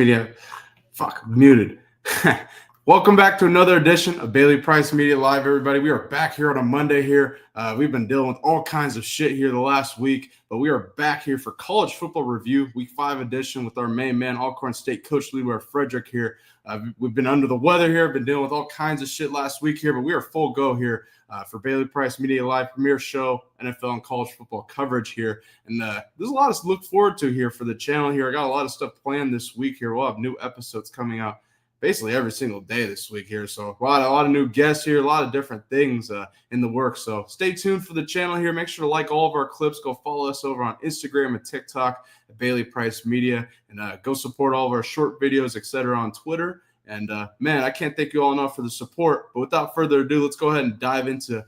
Media. Fuck, muted. Welcome back to another edition of Bailey Price Media Live, everybody. We are back here on a Monday here. We've been dealing with all kinds of shit here the last week, but we are back here for college football review, week 5 edition with our main man, Alcorn State coach Leroy Frederick here. We've been under the weather here, been dealing with all kinds of shit last week here, but we are full go here for Bailey Price Media Live premiere show, NFL and college football coverage here. And there's a lot to look forward to here for the channel here. I got a lot of stuff planned this week here. We'll have new episodes coming out basically every single day this week here. So a lot of new guests here, a lot of different things in the works. So stay tuned for the channel here. Make sure to like all of our clips. Go follow us over on Instagram and TikTok at Bailey Price Media. And go support all of our short videos, etc. on Twitter. And, man, I can't thank you all enough for the support. But without further ado, let's go ahead and dive into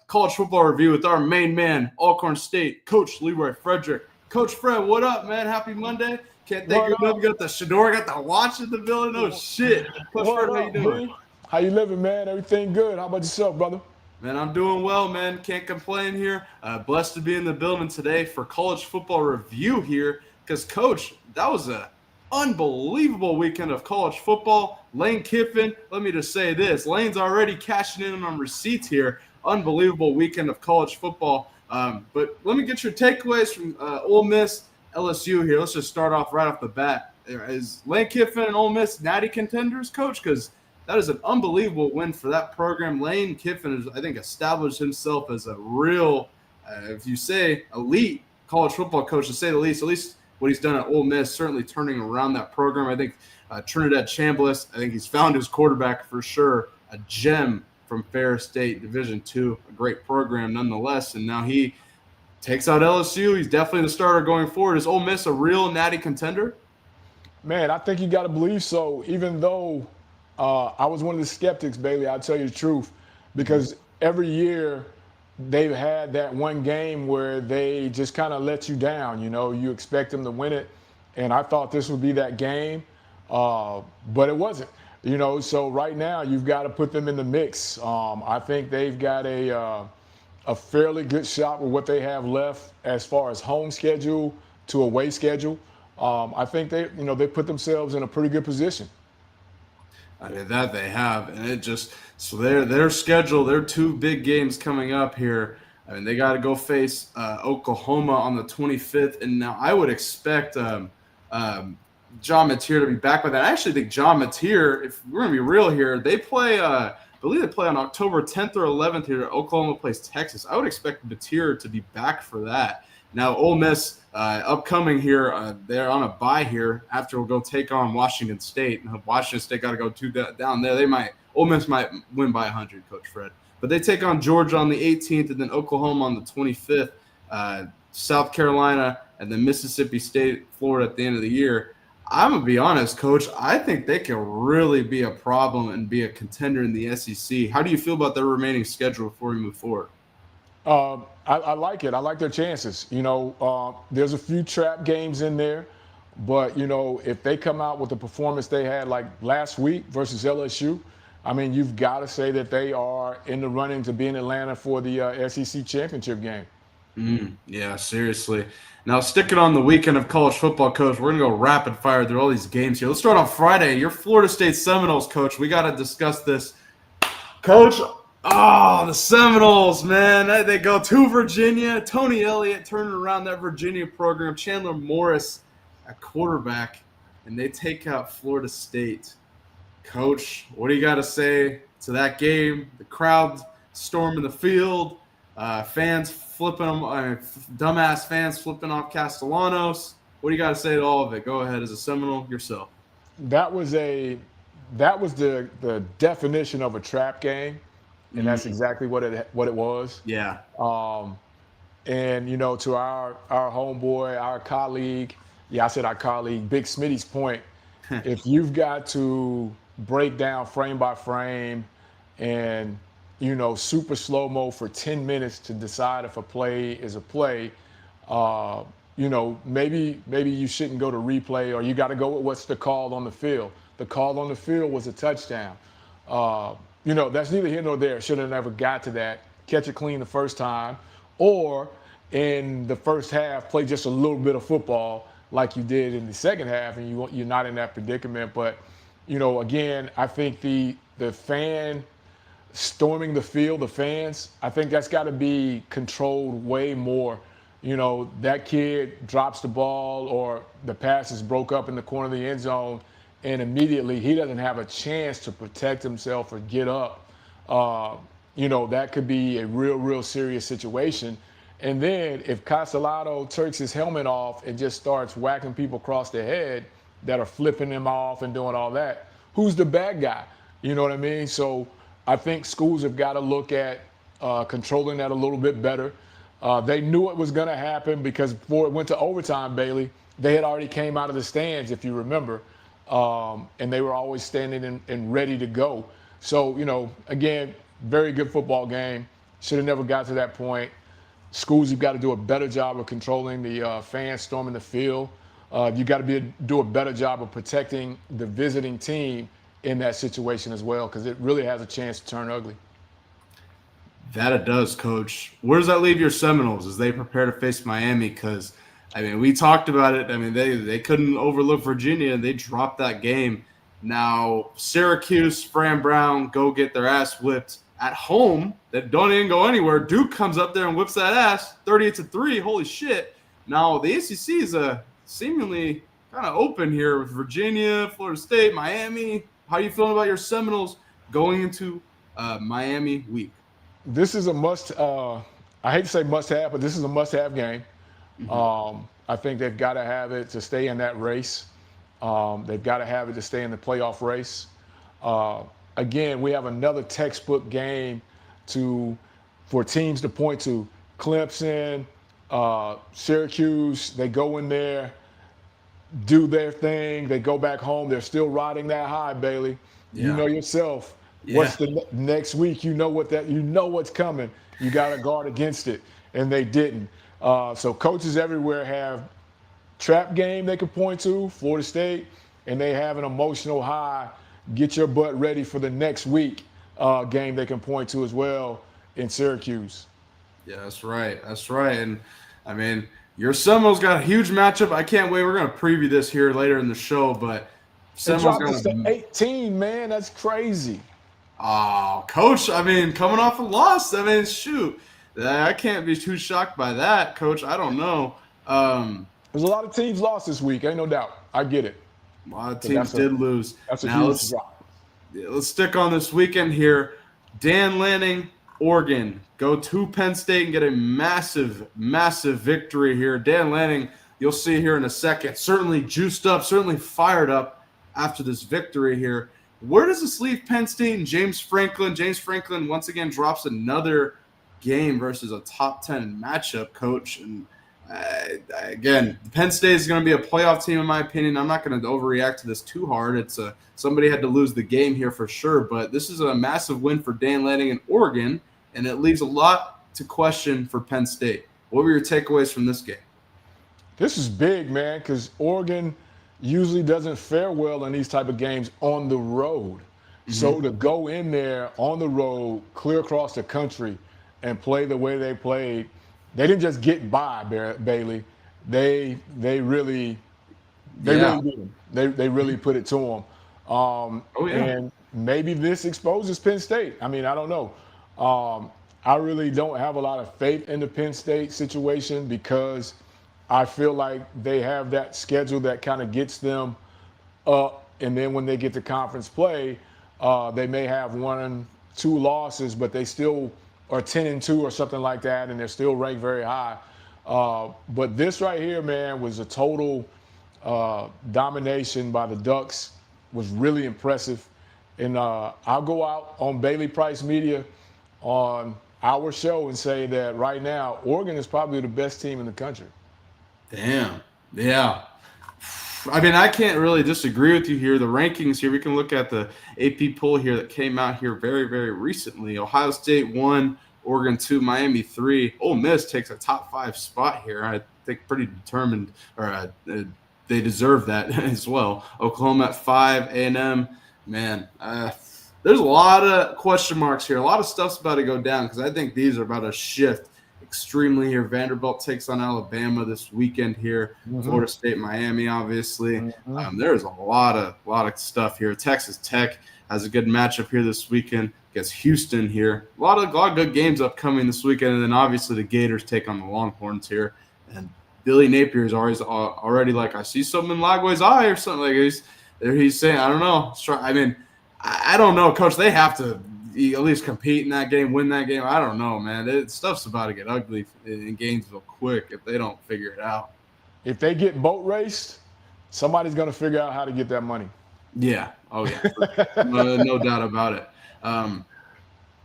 college football review with our main man, Alcorn State, Coach Leroy Frederick. Coach Fred, what up, man? Happy Monday. Can't thank you enough. You got the Shador, got the watch in the building. Oh, shit. Coach Fred, how you doing? B? How you living, man? Everything good. How about yourself, brother? Man, I'm doing well, man. Can't complain here. Blessed to be in the building today for college football review here because, Coach, that was a unbelievable weekend of college football. Lane Kiffin, let me just say this. Lane's already cashing in on receipts here. Unbelievable weekend of college football. But let me get your takeaways from Ole Miss, LSU here. Let's just start off right off the bat. Is Lane Kiffin and Ole Miss natty contenders, Coach? Because that is an unbelievable win for that program. Lane Kiffin has, I think, established himself as a real, if you say elite college football coach, to say the least, at least what he's done at Ole Miss, certainly turning around that program. I think Trinidad Chambliss, I think he's found his quarterback for sure, a gem from Ferris State Division II, a great program nonetheless. And now he takes out LSU. He's definitely the starter going forward. Is Ole Miss a real natty contender? Man, I think you got to believe so, even though I was one of the skeptics, Bailey, I'll tell you the truth, because every year they've had that one game where they just kind of let you down. You know, you expect them to win it, and I thought this would be that game, but it wasn't. You know, so right now you've got to put them in the mix. I think they've got a fairly good shot with what they have left as far as home schedule to away schedule. I think they put themselves in a pretty good position. I mean, that they have, and it just so their schedule, their 2 big games coming up here. I mean, they got to go face Oklahoma on the 25th, and now I would expect John Mateer to be back by that. I actually think John Mateer, if we're gonna be real here, they play. I believe they play on October 10th or 11th here. Oklahoma plays Texas. I would expect Mateer to be back for that. Now, Ole Miss upcoming here, they're on a bye here. After we'll go take on Washington State. Washington State got to go down there. Ole Miss might win by 100, Coach Fred. But they take on Georgia on the 18th, and then Oklahoma on the 25th, South Carolina, and then Mississippi State, Florida at the end of the year. I'm going to be honest, Coach. I think they can really be a problem and be a contender in the SEC. How do you feel about their remaining schedule before we move forward? I like it. I like their chances. You know, there's a few trap games in there, but, you know, if they come out with the performance they had like last week versus LSU, I mean, you've got to say that they are in the running to be in Atlanta for the SEC championship game. Yeah, seriously. Now, sticking on the weekend of college football, Coach, we're going to go rapid fire through all these games here. Let's start on Friday. Your Florida State Seminoles, Coach. We got to discuss this. Coach, the Seminoles, man. They go to Virginia. Tony Elliott turning around that Virginia program. Chandler Morris at quarterback, and they take out Florida State. Coach, what do you got to say to that game? The crowd storming the field, fans flipping them, dumbass fans flipping off Castellanos. What do you got to say to all of it? Go ahead, as a Seminole yourself. That was the definition of a trap game, and that's exactly what it was. Yeah. And you know, to our homeboy, our colleague, I said our colleague, Big Smitty's point, if you've got to break down frame by frame and, you know, super slow-mo for 10 minutes to decide if a play is a play, you know, maybe you shouldn't go to replay, or you got to go with what's the call on the field. The call on the field was a touchdown. You know, that's neither here nor there. Should have never got to that. Catch it clean the first time, or in the first half, play just a little bit of football like you did in the second half, and you're not in that predicament. But again, I think the fan storming the field, the fans, I think that's got to be controlled way more. That kid drops the ball or the pass is broke up in the corner of the end zone, and immediately he doesn't have a chance to protect himself or get up. That could be a real, real serious situation. And then if Castellano takes his helmet off and just starts whacking people across the head that are flipping them off and doing all that, who's the bad guy? You know what I mean? So I think schools have got to look at controlling that a little bit better. They knew it was going to happen because before it went to overtime, Bailey, they had already came out of the stands, if you remember, and they were always standing and ready to go. So, again, very good football game. Should have never got to that point. Schools, you've got to do a better job of controlling the fans storming the field. You got to do a better job of protecting the visiting team in that situation as well, because it really has a chance to turn ugly. That it does, Coach. Where does that leave your Seminoles as they prepare to face Miami? Because, we talked about it. They couldn't overlook Virginia, and they dropped that game. Now, Syracuse, Fran Brown go get their ass whipped at home. That don't even go anywhere. Duke comes up there and whips that ass, 38-3. Holy shit. Now, the ACC is seemingly kind of open here with Virginia, Florida State, Miami. How are you feeling about your Seminoles going into Miami week? This is a I hate to say must-have, but this is a must-have game. Mm-hmm. I think they've got to have it to stay in that race. They've got to have it to stay in the playoff race. Again, we have another textbook game for teams to point to. Clemson, Syracuse, they go in there, do their thing, they go back home. They're still riding that high, Bailey. Yeah. You know yourself. Yeah. What's the next week? You know what's coming. You got to guard against it, and they didn't. So coaches everywhere have trap game they can point to, Florida State, and they have an emotional high, get your butt ready for the next week game they can point to as well in Syracuse. Yeah, that's right. And your Seminoles got a huge matchup. I can't wait. We're going to preview this here later in the show, but Seminoles got 18, man. That's crazy. Oh, Coach, coming off a loss, shoot. I can't be too shocked by that, Coach. I don't know. There's a lot of teams lost this week, ain't no doubt. I get it. A lot of teams did lose. That's a huge drop. Let's stick on this weekend here. Dan Lanning, Oregon, go to Penn State and get a massive, massive victory here. Dan Lanning, you'll see here in a second, certainly juiced up, certainly fired up after this victory here. Where does this leave Penn State and James Franklin? James Franklin once again drops another game versus a top 10 matchup, Coach. And again, Penn State is going to be a playoff team in my opinion. I'm not going to overreact to this too hard. Somebody had to lose the game here for sure, but this is a massive win for Dan Lanning in Oregon, and it leaves a lot to question for Penn State. What were your takeaways from this game? This is big, man, because Oregon usually doesn't fare well in these type of games on the road. Mm-hmm. So to go in there on the road, clear across the country, and play the way they played, they didn't just get by, Bailey. They really did. They really put it to them. And maybe this exposes Penn State. I don't know. I really don't have a lot of faith in the Penn State situation because I feel like they have that schedule that kind of gets them up, and then when they get to conference play, they may have 1-2 losses, but they still are 10-2 or something like that, and they're still ranked very high. But this right here, man, was a total domination by the Ducks. Was really impressive. And I'll go out on Bailey Price Media on our show and say that right now, Oregon is probably the best team in the country. Damn. Yeah. I can't really disagree with you here. The rankings here, we can look at the AP poll here that came out here very, very recently. Ohio State 1, Oregon 2, Miami 3. Ole Miss takes a top 5 spot here. I think pretty determined, or they deserve that as well. Oklahoma at 5, A&M. Man, there's a lot of question marks here. A lot of stuff's about to go down because I think these are about to shift extremely here. Vanderbilt takes on Alabama this weekend here. Florida State, Miami, obviously. There's a lot of stuff here. Texas Tech has a good matchup here this weekend against Houston here. A lot of good games upcoming this weekend, and then obviously the Gators take on the Longhorns here. And Billy Napier is already like, I see something in Lagway's eye or something like he's saying, I don't know. I mean, I don't know, Coach. They have to at least compete in that game, win that game. I don't know, man. Stuff's about to get ugly in Gainesville quick if they don't figure it out. If they get boat raced, somebody's going to figure out how to get that money. Yeah. Oh, yeah. No doubt about it.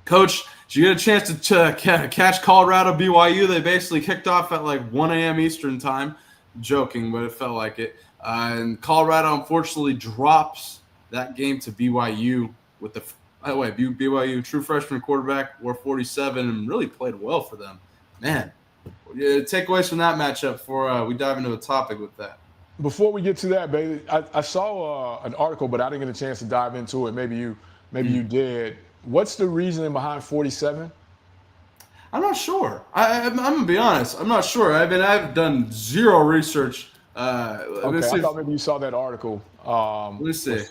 Coach, did you get a chance to catch Colorado BYU? They basically kicked off at like 1 a.m. Eastern time. Joking, but it felt like it. And Colorado, unfortunately, drops that game to BYU with by the way, BYU true freshman quarterback, wore 47 and really played well for them. Man, takeaways from that matchup before we dive into a topic with that. Before we get to that, baby, I saw an article, but I didn't get a chance to dive into it. Maybe you did. What's the reasoning behind 47? I'm not sure. I'm going to be honest. I'm not sure. I've done zero research. Okay, I thought maybe you saw that article. Let me see.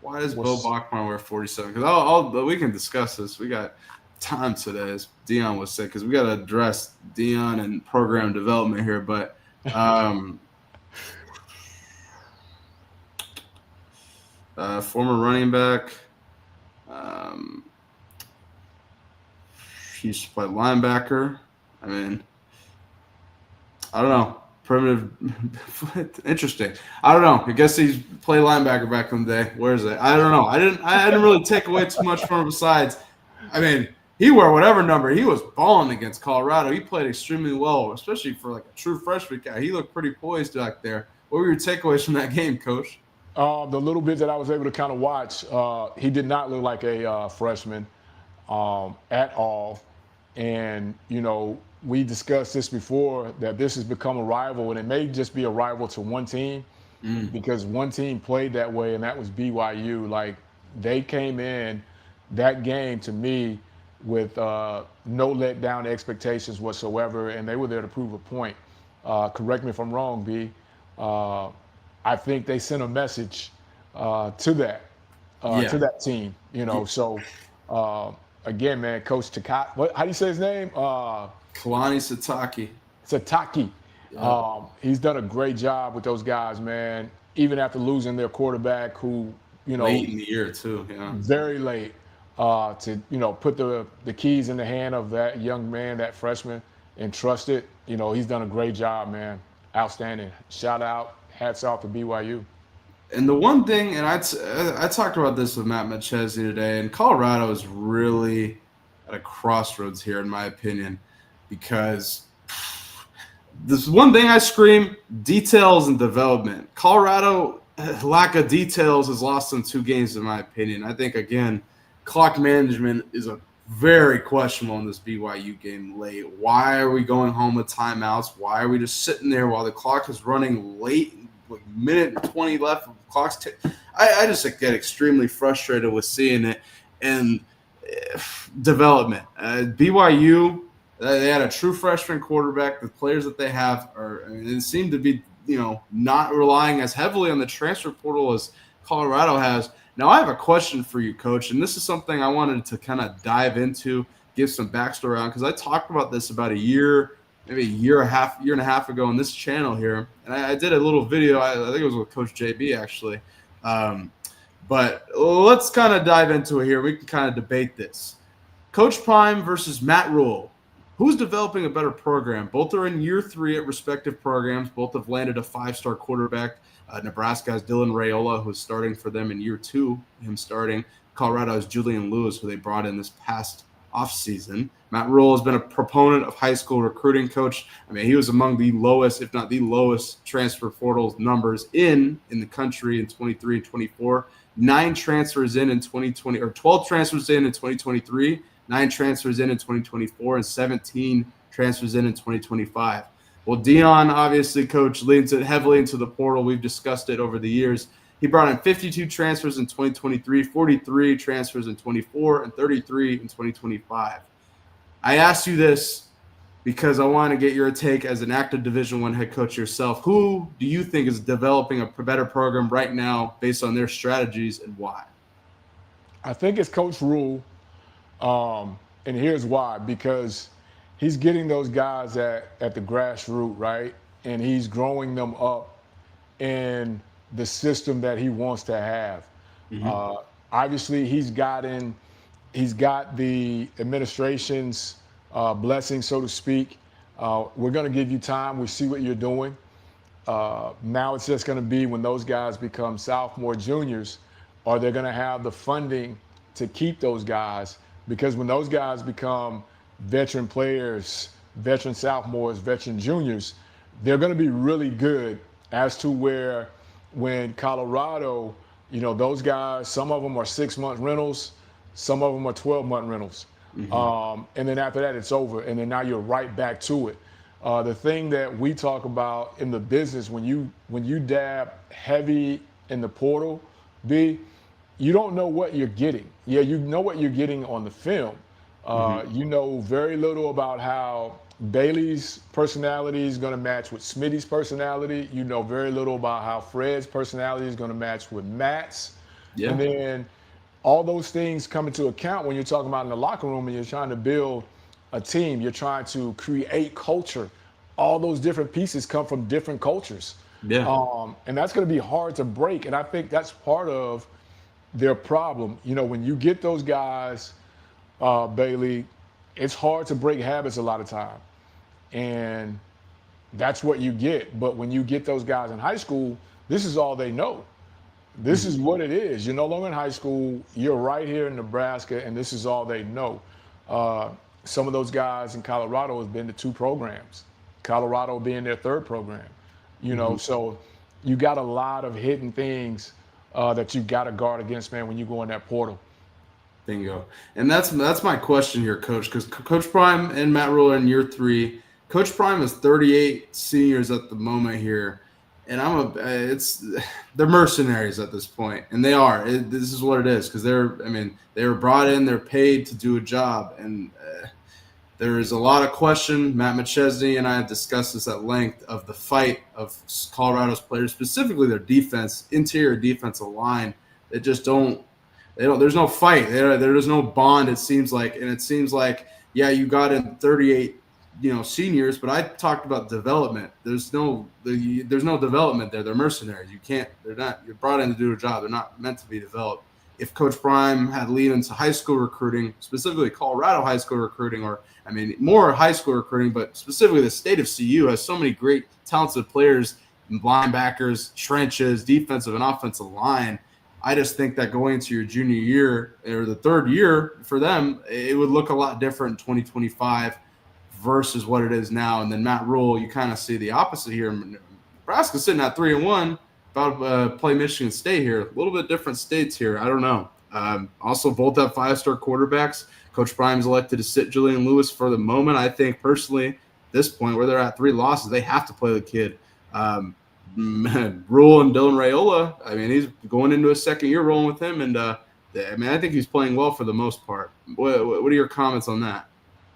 Why does Bo Bachman wear 47? Because we can discuss this. We got time today, as Dion would say, because we got to address Dion and program development here. But former running back. He used to play linebacker. I mean, I don't know. Primitive, interesting. I don't know. I guess he's played linebacker back in the day. Where is it? I don't know. I didn't really take away too much from him. Besides, I mean, he wore whatever number. He was balling against Colorado. He played extremely well, especially for like a true freshman guy. He looked pretty poised back there. What were your takeaways from that game, Coach? The little bit that I was able to kind of watch, he did not look like a freshman at all. And, we discussed this before, that this has become a rival, and it may just be a rival to one team because one team played that way, and that was BYU. Like, they came in that game, to me, with no letdown expectations whatsoever, and they were there to prove a point. Correct me if I'm wrong, B. I think they sent a message to that team, So, again, man, Coach Takaki, how do you say his name? Kalani Sitake. Yeah. He's done a great job with those guys, man. Even after losing their quarterback, who late in the year too, yeah, very late, to put the keys in the hand of that young man, that freshman, and trust it. He's done a great job, man. Outstanding. Shout out, hats off to BYU. And the one thing, and I talked about this with Matt Machesi today, and Colorado is really at a crossroads here, in my opinion, because this one thing I scream: details and development. Colorado, lack of details has lost them 2 games, in my opinion. I think, again, clock management is a very questionable in this BYU game late. Why are we going home with timeouts? Why are we just sitting there while the clock is running late? With minute and 20 left, clock's I just get extremely frustrated with seeing it. And development. BYU, they had a true freshman quarterback. The players that they have it seem to be, not relying as heavily on the transfer portal as Colorado has. Now, I have a question for you, Coach, and this is something I wanted to kind of dive into, give some backstory on, because I talked about this about maybe a year and a half ago on this channel here. And I did a little video. I think it was with Coach JB, actually. But let's kind of dive into it here. We can kind of debate this. Coach Prime versus Matt Rule. Who's developing a better program? Both are in year 3 at respective programs. Both have landed a 5-star quarterback. Nebraska has Dylan Raiola, who's starting for them in year 2, him starting. Colorado has Julian Lewis, who they brought in this past offseason. Matt Rule has been a proponent of high school recruiting, Coach. I mean, he was among the lowest, if not the lowest, transfer portal numbers in the country in 23 and 24. 9 transfers in 2020, or 12 transfers in 2023, 9 transfers in 2024, and 17 transfers in 2025. Well, Dion, obviously, Coach, leans heavily into the portal. We've discussed it over the years. He brought in 52 transfers in 2023, 43 transfers in 24, and 33 in 2025. I asked you this because I want to get your take as an active Division I head coach yourself. Who do you think is developing a better program right now based on their strategies, and why? I think it's Coach Rule, and here's why: because he's getting those guys at the grassroots, right, and he's growing them up in the system that he wants to have. Uh, Obviously, he's got the administration's blessing, so to speak. We're going to give you time. We see what you're doing. Now it's just going to be when those guys become sophomore, juniors, are they going to have the funding to keep those guys? Because when those guys become veteran players, veteran sophomores, veteran juniors, they're going to be really good as to where when Colorado, those guys, some of them are 6-month rentals, some of them are 12-month rentals. And then after that, it's over. And then now you're right back to it. The thing that we talk about in the business, when you dab heavy in the portal, B, you don't know what you're getting. Yeah, you know what you're getting on the film. You know very little about how Bailey's personality is going to match with Smitty's personality. You know very little about how Fred's personality is going to match with Matt's. Yeah. And then all those things come into account when you're talking about in the locker room and you're trying to build a team. You're trying to create culture. All those different pieces come from different cultures. Yeah. And that's going to be hard to break. And I think that's part of their problem. When you get those guys, Bailey, it's hard to break habits a lot of time. And that's what you get. But when you get those guys in high school, this is all they know. This is what it is. You're no longer in high school. You're right here in Nebraska, and this is all they know. Some of those guys in Colorado have been to 2 programs, Colorado being their 3rd program. So you got a lot of hidden things that you got to guard against, man, when you go in that portal. Bingo. And that's my question here, Coach, because Coach Prime and Matt Rule are in year 3. Coach Prime is 38 seniors at the moment here, and they're mercenaries at this point, and they are. This is what it is, because they were brought in, they're paid to do a job, and there is a lot of question. Matt McChesney and I have discussed this at length of the fight of Colorado's players, specifically their defense, interior defensive line. They just don't. There's no fight. There's no bond. It seems like, and it seems like, yeah, you got in 38, seniors, but I talked about development. There's no development there. They're mercenaries. You're brought in to do a job. They're not meant to be developed. If Coach Prime had leaned into high school recruiting, specifically Colorado high school recruiting, more high school recruiting, but specifically the state of CU has so many great, talented players, linebackers, trenches, defensive and offensive line. I just think that going into your junior year or the 3rd year for them, it would look a lot different in 2025 versus what it is now. And then Matt Rule, you kind of see the opposite here. Nebraska's sitting at 3-1, about to play Michigan State here. A little bit different states here. I don't know. Also, both have 5-star quarterbacks. Coach Prime's elected to sit Julian Lewis for the moment. I think personally, at this point where they're at 3 losses, they have to play the kid. Rule and Dylan Raiola, he's going into his 2nd year rolling with him, and I think he's playing well for the most part. What are your comments on that?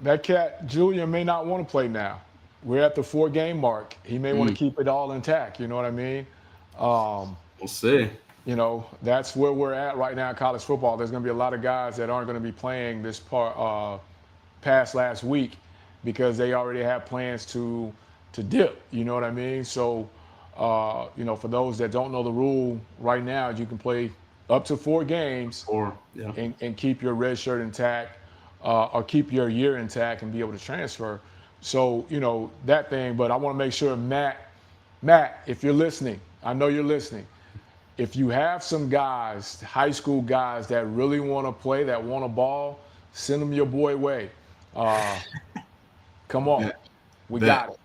That cat, Julian, may not want to play now. We're at the 4-game mark. He may want to keep it all intact. You know what I mean? We'll see. That's where we're at right now in college football. There's going to be a lot of guys that aren't going to be playing this past last week because they already have plans to dip. You know what I mean? So, for those that don't know the rule right now, you can play up to 4 games and keep your red shirt intact or keep your year intact and be able to transfer. So, that thing. But I want to make sure, Matt, if you're listening, I know you're listening. If you have some guys, high school guys that really want to play, that want a ball, send them your boy way. Come on. We got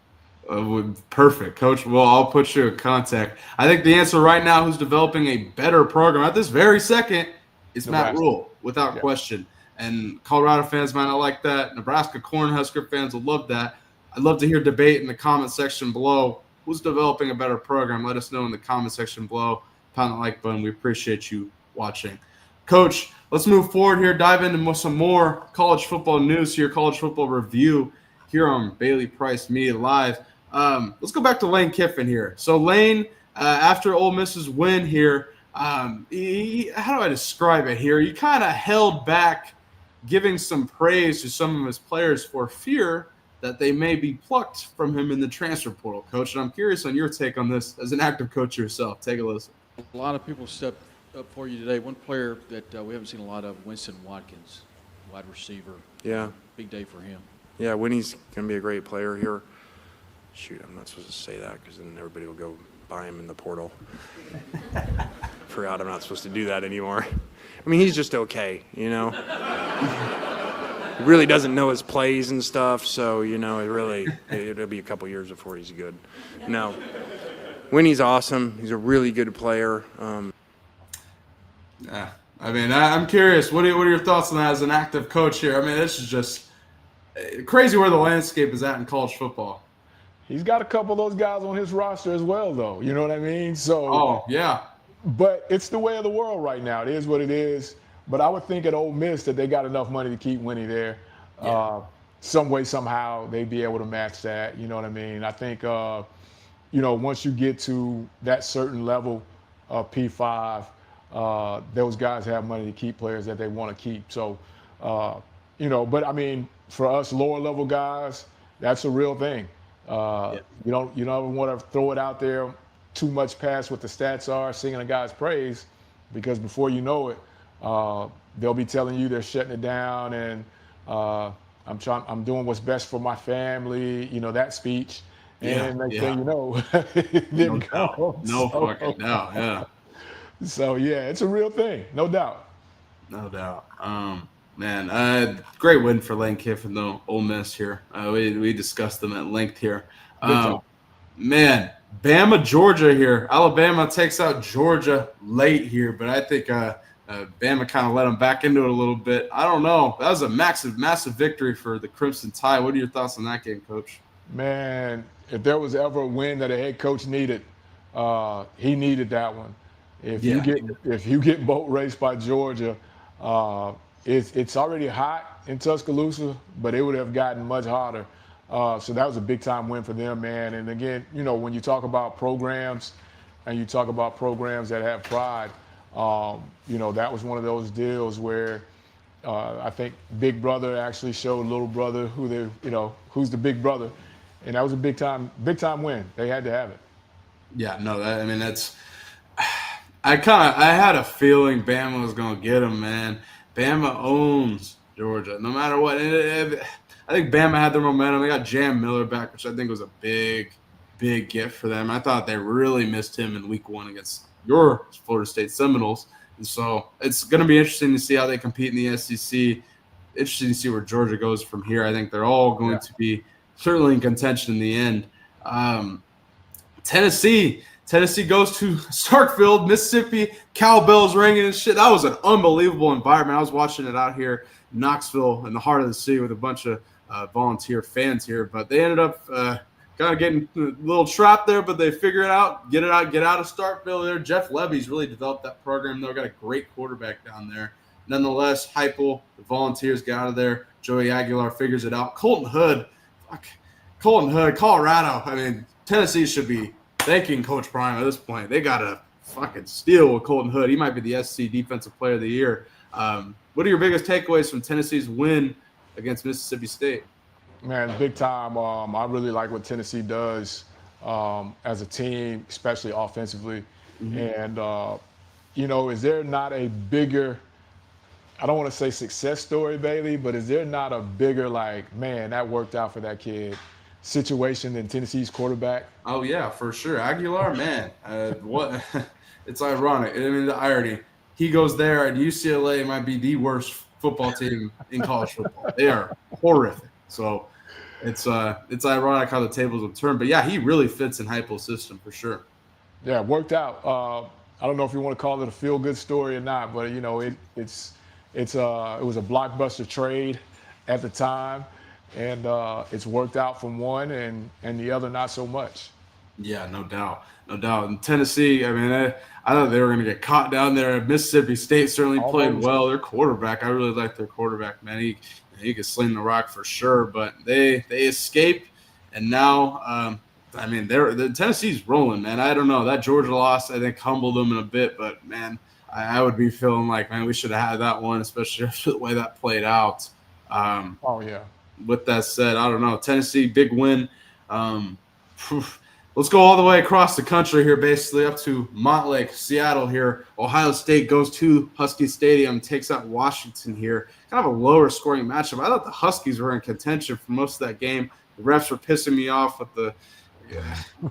it. Perfect, Coach. Well, I'll put you in contact. I think the answer right now, who's developing a better program at this very second, is Matt Rule, without question. And Colorado fans might not like that. Nebraska Cornhusker fans will love that. I'd love to hear debate in the comment section below. Who's developing a better program? Let us know in the comment section below. Pound the like button. We appreciate you watching. Coach, let's move forward here, dive into some more college football news here, college football review. here on Bailey Price Media Live. Let's go back to Lane Kiffin here. So Lane, after Ole Miss's win here, how do I describe it here? He kind of held back giving some praise to some of his players for fear that they may be plucked from him in the transfer portal, Coach. And I'm curious on your take on this as an active coach yourself. Take a listen. A lot of people stepped up for you today. One player that we haven't seen a lot of, Winston Watkins, wide receiver. Yeah. Big day for him. Yeah, Winnie's going to be a great player here. Shoot, I'm not supposed to say that because then everybody will go buy him in the portal. Forgot I'm not supposed to do that anymore. I mean, he's just okay, you know. He really doesn't know his plays and stuff, so, you know, it'll be a couple years before he's good. No. Winnie's awesome. He's a really good player. Yeah, I mean, I'm curious. What are your thoughts on that as an active coach here? I mean, this is just crazy where the landscape is at in college football. He's got a couple of those guys on his roster as well, though. You know what I mean? So. Oh, yeah. But it's the way of the world right now. It is what it is. But I would think at Ole Miss that they got enough money to keep Winnie there. Yeah. Some way, somehow, they'd be able to match that. You know what I mean? I think, you know, once you get to that certain level of P5, those guys have money to keep players that they want to keep. So, you know, but I mean, for us lower level guys, that's a real thing. You don't want to throw it out there too much past what the stats are, singing a guy's praise, because before you know it, they'll be telling you they're shutting it down and I'm doing what's best for my family, you know, that speech. And next thing you know, it didn't go. No fucking doubt, yeah. So, yeah, it's a real thing, no doubt. No doubt. Man, great win for Lane Kiffin, though, Ole Miss here. We discussed them at length here. Man, Bama, Georgia here. Alabama takes out Georgia late here, but I think Bama kind of let them back into it a little bit. I don't know. That was a massive victory for the Crimson Tide. What are your thoughts on that game, Coach? Man, if there was ever a win that a head coach needed, he needed that one. If you get boat raced by Georgia, it's already hot in Tuscaloosa, but it would have gotten much hotter. So that was a big-time win for them, man. And, again, you know, when you talk about programs and you talk about programs that have pride, you know, that was one of those deals where I think Big Brother actually showed Little Brother who's the big brother. And that was a big-time win. They had to have it. Yeah, no, I had a feeling Bama was going to get them, man. Bama owns Georgia, no matter what. I think Bama had their momentum. They got Jam Miller back, which I think was a big gift for them. I thought they really missed him in week 1 against your Florida State Seminoles. And so it's going to be interesting to see how they compete in the SEC. Interesting to see where Georgia goes from here. I think they're all going to be certainly in contention in the end. Tennessee goes to Starkville, Mississippi, cowbells ringing and shit. That was an unbelievable environment. I was watching it out here in Knoxville in the heart of the city with a bunch of volunteer fans here. But they ended up kind of getting a little trapped there, but they figure it out, get out of Starkville there. Jeff Levy's really developed that program. They've got a great quarterback down there. Nonetheless, Heupel, the Volunteers get out of there. Joey Aguilar figures it out. Colton Hood, Colorado. I mean, Tennessee should be thanking Coach Prime at this point. They got to fucking steal with Colton Hood. He might be the SC Defensive Player of the Year. What are your biggest takeaways from Tennessee's win against Mississippi State? Man, big time. I really like what Tennessee does as a team, especially offensively. Mm-hmm. And, you know, is there not a bigger, I don't want to say success story, Bailey, but is there not a bigger, like, man, that worked out for that kid situation than Tennessee's quarterback? Oh, yeah, for sure. Aguilar, man, what? It's ironic. I mean, the irony. He goes there, and UCLA might be the worst football team in college football. They are horrific. So it's ironic how the tables have turned. But, yeah, he really fits in Heupel's system for sure. Yeah, it worked out. I don't know if you want to call it a feel-good story or not, but, you know, it was a blockbuster trade at the time. And it's worked out from one and the other not so much. Yeah, no doubt. And Tennessee, I mean, I thought they were going to get caught down there. Mississippi State certainly played well. Their quarterback, I really like their quarterback, man. he could sling the rock for sure. But they escape, and now I mean the Tennessee's rolling, man. I don't know, that Georgia loss I think humbled them in a bit, but man, I would be feeling like, man, we should have had that one, especially after the way that played out. Oh yeah. With that said, I don't know. Tennessee, big win. Let's go all the way across the country here, basically up to Montlake, Seattle here. Ohio State goes to Husky Stadium, takes out Washington here. Kind of a lower scoring matchup. I thought the Huskies were in contention for most of that game. The refs were pissing me off with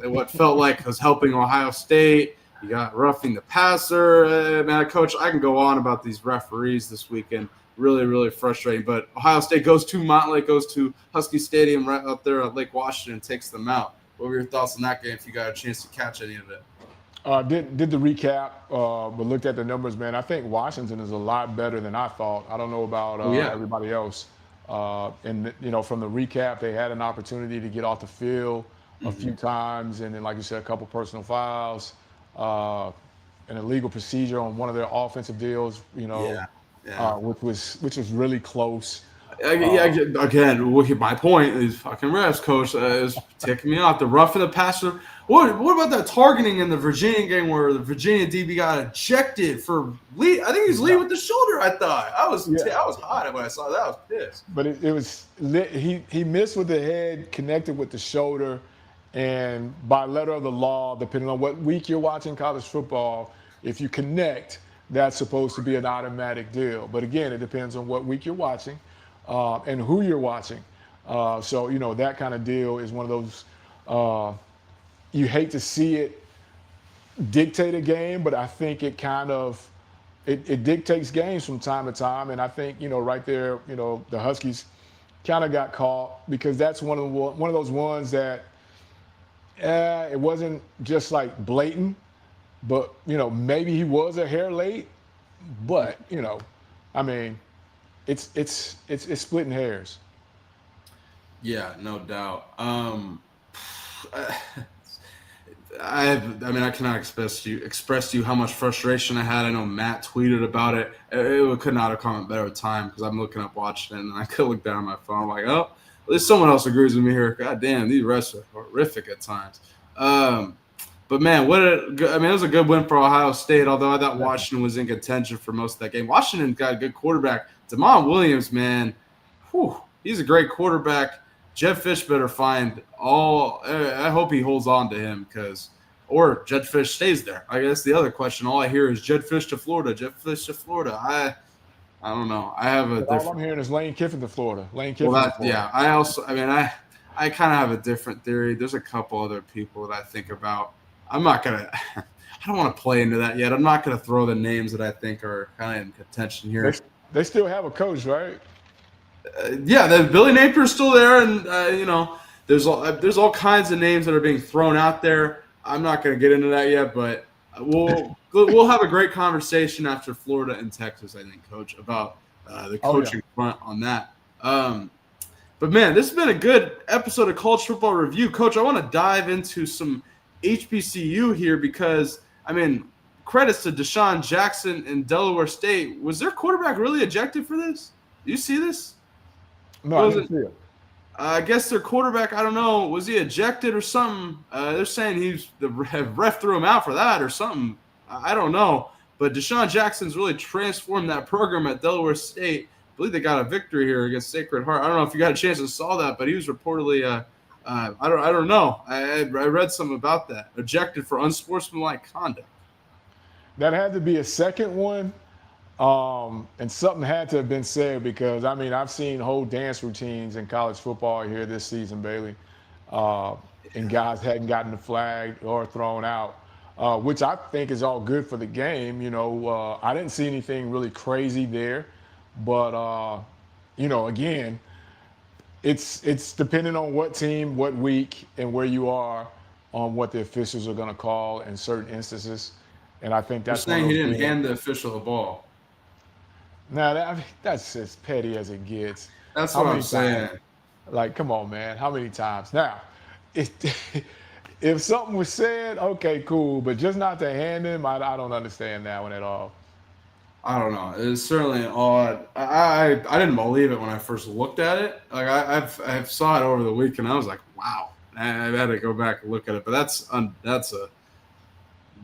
what felt like was helping Ohio State. You got roughing the passer. Man, Coach, I can go on about these referees this weekend. Really, really frustrating. But Ohio State goes to Montlake, goes to Husky Stadium right up there at Lake Washington, takes them out. What were your thoughts on that game if you got a chance to catch any of it? Did the recap, but looked at the numbers, man. I think Washington is a lot better than I thought. I don't know about everybody else. And, from the recap, they had an opportunity to get off the field a few times. And then, like you said, a couple personal fouls, an illegal procedure on one of their offensive deals, which was really close. Again, my point is fucking refs, Coach, is ticking me off. The rough in the passer. What about that targeting in the Virginia game where the Virginia DB got ejected for lead? I think he's lead with the shoulder. I thought I was hot when I saw that. I was pissed. But it was he missed with the head, connected with the shoulder, and by letter of the law, depending on what week you're watching college football, if you connect, that's supposed to be an automatic deal. But again, it depends on what week you're watching. And who you're watching. So, that kind of deal is one of those, you hate to see it dictate a game, but I think it kind of, it dictates games from time to time. And I think, right there, the Huskies kind of got caught because that's one of those ones that it wasn't just like blatant, but, maybe he was a hair late, but, I mean, it's splitting hairs. Yeah, no doubt. I cannot express to you how much frustration I had. I know Matt tweeted about it. It could not have come at a better time because I'm looking up watching it and I could look down at my phone. I'm like, oh, at least someone else agrees with me here. God damn, these refs are horrific at times. But man, it was a good win for Ohio State. Although I thought Washington was in contention for most of that game. Washington got a good quarterback. Damon Williams, man, he's a great quarterback. Jedd Fisch better find I hope he holds on to him or Jedd Fisch stays there. I guess the other question, all I hear is Jedd Fisch to Florida, Jedd Fisch to Florida. I don't know. I have a different. All I'm hearing is Lane Kiffin to Florida. Yeah. I kind of have a different theory. There's a couple other people that I think about. I don't want to play into that yet. I'm not going to throw the names that I think are kind of in contention here. They still have a coach, right? Billy Napier's still there, and there's all kinds of names that are being thrown out there. I'm not going to get into that yet, but we'll have a great conversation after Florida and Texas, I think, Coach, about the coaching front on that. But man, this has been a good episode of College Football Review, Coach. I want to dive into some HBCU here because credits to Deshaun Jackson and Delaware State. Was their quarterback really ejected for this? Do you see this? No, I didn't see it. I guess their quarterback, I don't know, was he ejected or something? They're saying the ref threw him out for that or something. I don't know. But Deshaun Jackson's really transformed that program at Delaware State. I believe they got a victory here against Sacred Heart. I don't know if you got a chance to saw that, but he was reportedly I don't know. I read something about that. Ejected for unsportsmanlike conduct. That had to be a second one. And something had to have been said because, I've seen whole dance routines in college football here this season, Bailey, and guys hadn't gotten the flag or thrown out, which I think is all good for the game. I didn't see anything really crazy there, but, again, it's depending on what team, what week, and where you are on what the officials are going to call in certain instances. And I think that's saying he didn't hand the official the ball. Now, that's as petty as it gets. That's what I'm saying. Like, come on, man. How many times? Now, if something was said, okay, cool. But just not to hand him, I don't understand that one at all. I don't know. It was certainly an odd. I didn't believe it when I first looked at it. Like I've saw it over the weekend. I was like, wow. I had to go back and look at it. But that's a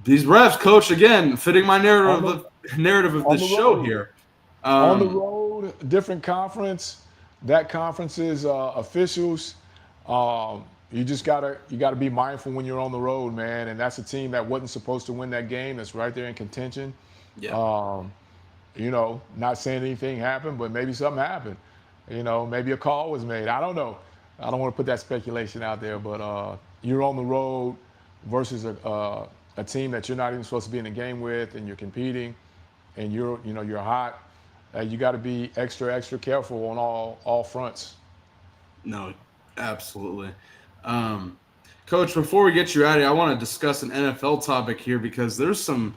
these refs, coach, again, fitting my narrative of this show here. On the road, different conference. That conference's officials. You just gotta be mindful when you're on the road, man. And that's a team that wasn't supposed to win that game. That's right there in contention. Yeah. Not saying anything happened, but maybe something happened. Maybe a call was made. I don't know. I don't want to put that speculation out there, but you're on the road versus a team that you're not even supposed to be in the game with, and you're competing, and you're hot. You got to be extra careful on all fronts. No, absolutely. Coach, before we get you out of here, I want to discuss an NFL topic here because there's some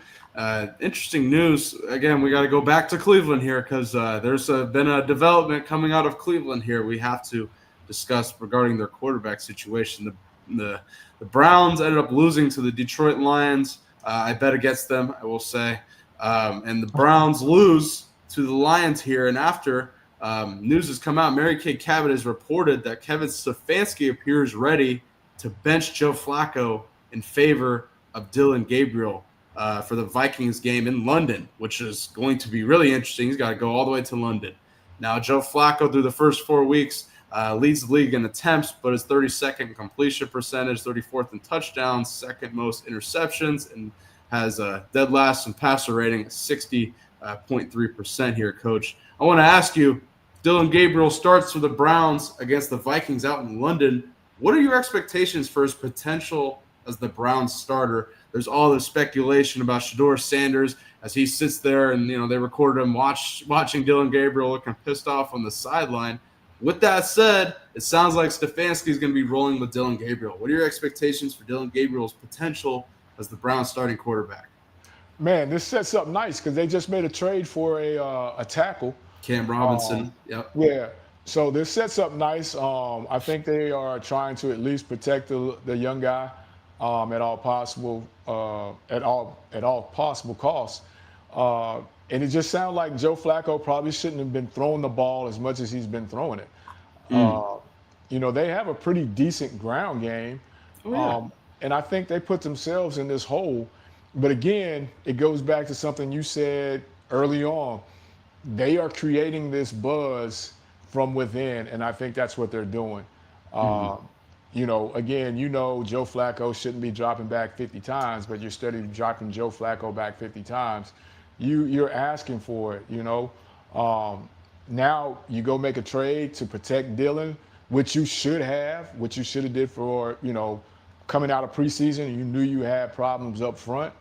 interesting news. Again, we got to go back to Cleveland here because there's been a development coming out of Cleveland here we have to discuss regarding their quarterback situation. The Browns ended up losing to the Detroit Lions. I bet against them, I will say. And the Browns lose to the Lions here. And after news has come out, Mary Kay Cabot has reported that Kevin Stefanski appears ready to bench Joe Flacco in favor of Dylan Gabriel for the Vikings game in London, which is going to be really interesting. He's got to go all the way to London. Now, Joe Flacco, through the first 4 weeks, leads the league in attempts, but is 32nd in completion percentage, 34th in touchdowns, second most interceptions, and has dead last in passer rating, 60.3% here, Coach. I want to ask you, Dylan Gabriel starts for the Browns against the Vikings out in London. What are your expectations for his potential as the Browns starter? There's all this speculation about Shedeur Sanders as he sits there and, they recorded him watching Dylan Gabriel looking pissed off on the sideline. With that said, it sounds like Stefanski is going to be rolling with Dylan Gabriel. What are your expectations for Dylan Gabriel's potential as the Browns starting quarterback? Man, this sets up nice because they just made a trade for a tackle. Cam Robinson. Yep. Yeah. So this sets up nice. I think they are trying to at least protect the young guy at all possible costs. And it just sounds like Joe Flacco probably shouldn't have been throwing the ball as much as he's been throwing it. They have a pretty decent ground game. And I think they put themselves in this hole. But again, it goes back to something you said early on. They are creating this buzz from within, and I think that's what they're doing. Joe Flacco shouldn't be dropping back 50 times, but you're steady dropping Joe Flacco back 50 times. You're asking for it, Now you go make a trade to protect Dylan, which you should have did for, coming out of preseason. You knew you had problems up front.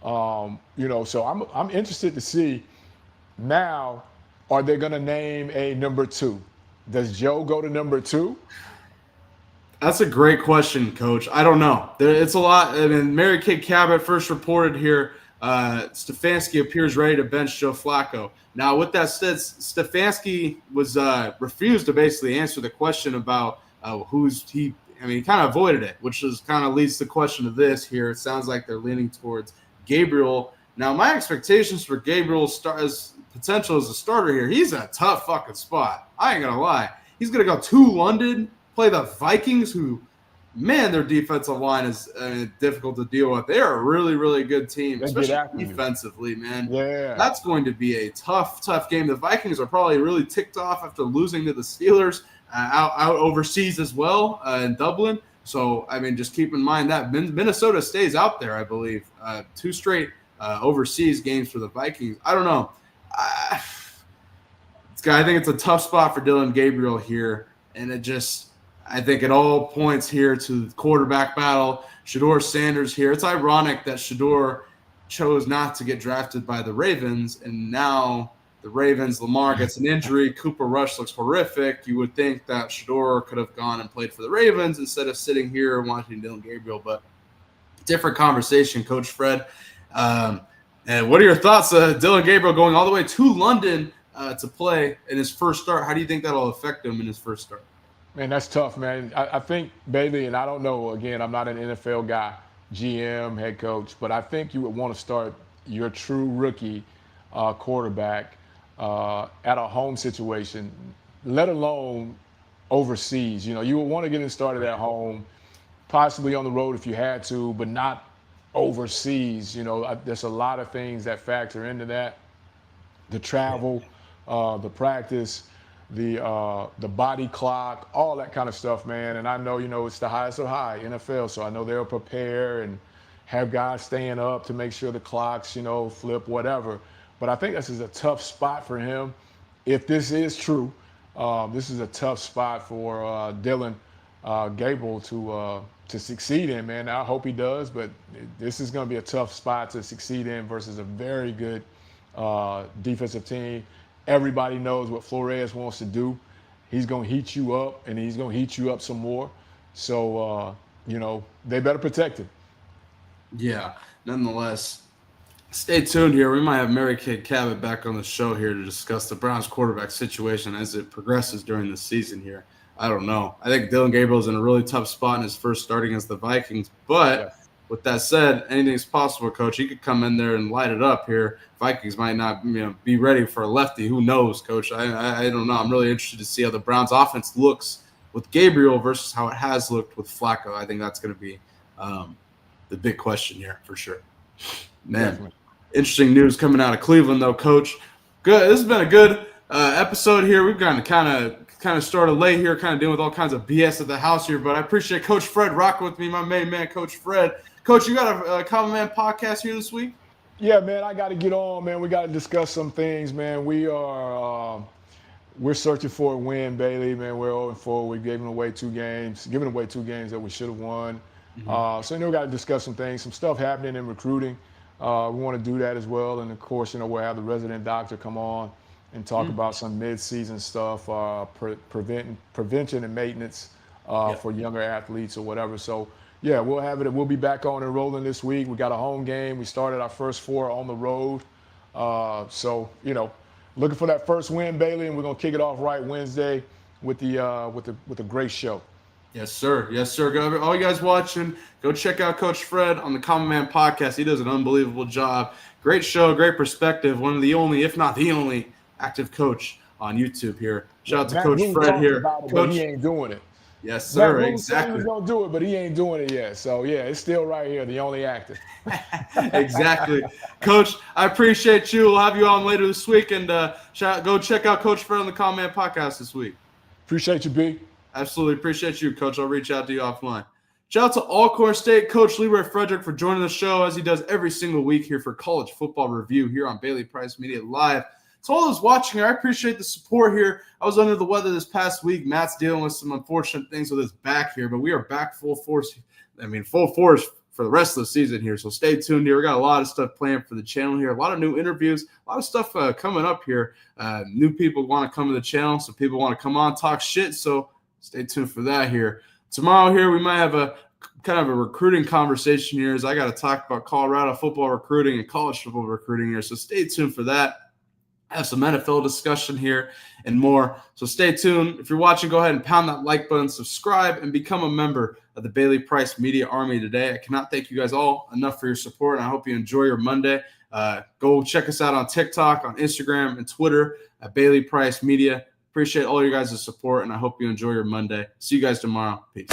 So I'm interested to see now, are they going to name a number 2? Does Joe go to number 2? That's a great question, Coach. I don't know. It's a lot. I mean, Mary Kay Cabot first reported here, Stefanski appears ready to bench Joe Flacco. Now, with that said, Stefanski was refused to basically answer the question about he kind of avoided it, which kind of leads to the question of this here. It sounds like they're leaning towards Gabriel. Now, my expectations for Gabriel's potential as a starter here, he's in a tough fucking spot. I ain't going to lie. He's going to go to London, play the Vikings, who, man, their defensive line is difficult to deal with. They are a really, really good team, especially defensively, man. Yeah. That's going to be a tough game. The Vikings are probably really ticked off after losing to the Steelers out overseas as well in Dublin. So, just keep in mind that Minnesota stays out there, I believe. 2 straight overseas games for the Vikings. I don't know. I think it's a tough spot for Dylan Gabriel here, and I think it all points here to the quarterback battle. Shedeur Sanders here. It's ironic that Shedeur chose not to get drafted by the Ravens, and now the Ravens, Lamar gets an injury. Cooper Rush looks horrific. You would think that Shedeur could have gone and played for the Ravens instead of sitting here and watching Dylan Gabriel, but different conversation, Coach Fred. And what are your thoughts, Dylan Gabriel going all the way to London to play in his first start? How do you think that'll affect him in his first start? Man, that's tough, man. I think, Bailey, and I don't know, again, I'm not an NFL guy, GM, head coach, but I think you would want to start your true rookie quarterback at a home situation, let alone overseas. You know, you would want to get it started at home, possibly on the road if you had to, but not overseas. You know, there's a lot of things that factor into that. The travel, the practice, the body clock, all that kind of stuff, man. And I know, you know, it's the highest of high, NFL, so I know they'll prepare and have guys staying up to make sure the clocks, you know, flip, whatever. But I think this is a tough spot for him. If this is true, this is a tough spot for Dylan Gabriel to succeed in, man. I hope he does, but this is going to be a tough spot to succeed in versus a very good defensive team. Everybody knows what Flores wants to do. He's going to heat you up, and he's going to heat you up some more. So, you know, they better protect him. Yeah, nonetheless, stay tuned here. We might have Mary Kate Cabot back on the show here to discuss the Browns quarterback situation as it progresses during the season here. I don't know. I think Dylan Gabriel's in a really tough spot in his first start against the Vikings. But with that said, anything's possible, Coach. He could come in there and light it up here. Vikings might not, be ready for a lefty. Who knows, Coach? I don't know. I'm really interested to see how the Browns offense looks with Gabriel versus how it has looked with Flacco. I think that's going to be the big question here for sure. Man, definitely. Interesting news coming out of Cleveland, though, Coach. Good. This has been a good episode here. We've gotten kind of started late here, kind of dealing with all kinds of BS at the house here, but I appreciate Coach Fred rocking with me, my main man, Coach Fred. Coach, you got a Common Man podcast here this week? Yeah, man, I got to get on, man. We got to discuss some things, man. We're searching for a win, Bailey, man. We're 0-4. We're giving away two games that we should have won. So, we got to discuss some things, some stuff happening in recruiting. We want to do that as well. And, of course, we'll have the resident doctor come on and talk about some mid-season stuff, prevention and maintenance for younger athletes or whatever. So, yeah, we'll have it. We'll be back on and rolling this week. We got a home game. We started our first 4 on the road. So, looking for that first win, Bailey, and we're gonna kick it off right Wednesday with a great show. Yes, sir. Yes, sir. All you guys watching, go check out Coach Fred on the Common Man podcast. He does an unbelievable job. Great show, great perspective. One of the only, if not the only, active coach on YouTube here. Shout out to Coach Fred here. Coach, he ain't doing it. Yes, sir. Exactly. He's gonna do it, but he ain't doing it yet. So yeah, it's still right here, the only active. Exactly, Coach. I appreciate you. We'll have you on later this week, and go check out Coach Fred on the Common Man podcast this week. Appreciate you, B. Absolutely appreciate you, Coach. I'll reach out to you offline. Shout out to Alcorn State Coach Leroy Frederick for joining the show as he does every single week here for College Football Review here on Bailey Price Media Live. To all those watching here, I appreciate the support here. I was under the weather this past week. Matt's dealing with some unfortunate things with his back here, but we are back full force. Full force for the rest of the season here. So stay tuned here. We got a lot of stuff planned for the channel here. A lot of new interviews, a lot of stuff coming up here. New people want to come to the channel, so people want to come on, talk shit. So stay tuned for that here. Tomorrow here, we might have a kind of a recruiting conversation here as I got to talk about Colorado football recruiting and college football recruiting here. So stay tuned for that. Have some NFL discussion here and more. So stay tuned. If you're watching, go ahead and pound that like button, subscribe, and become a member of the Bailey Price Media Army today. I cannot thank you guys all enough for your support, and I hope you enjoy your Monday. Go check us out on TikTok, on Instagram, and Twitter at Bailey Price Media. Appreciate all your guys' support, and I hope you enjoy your Monday. See you guys tomorrow. Peace.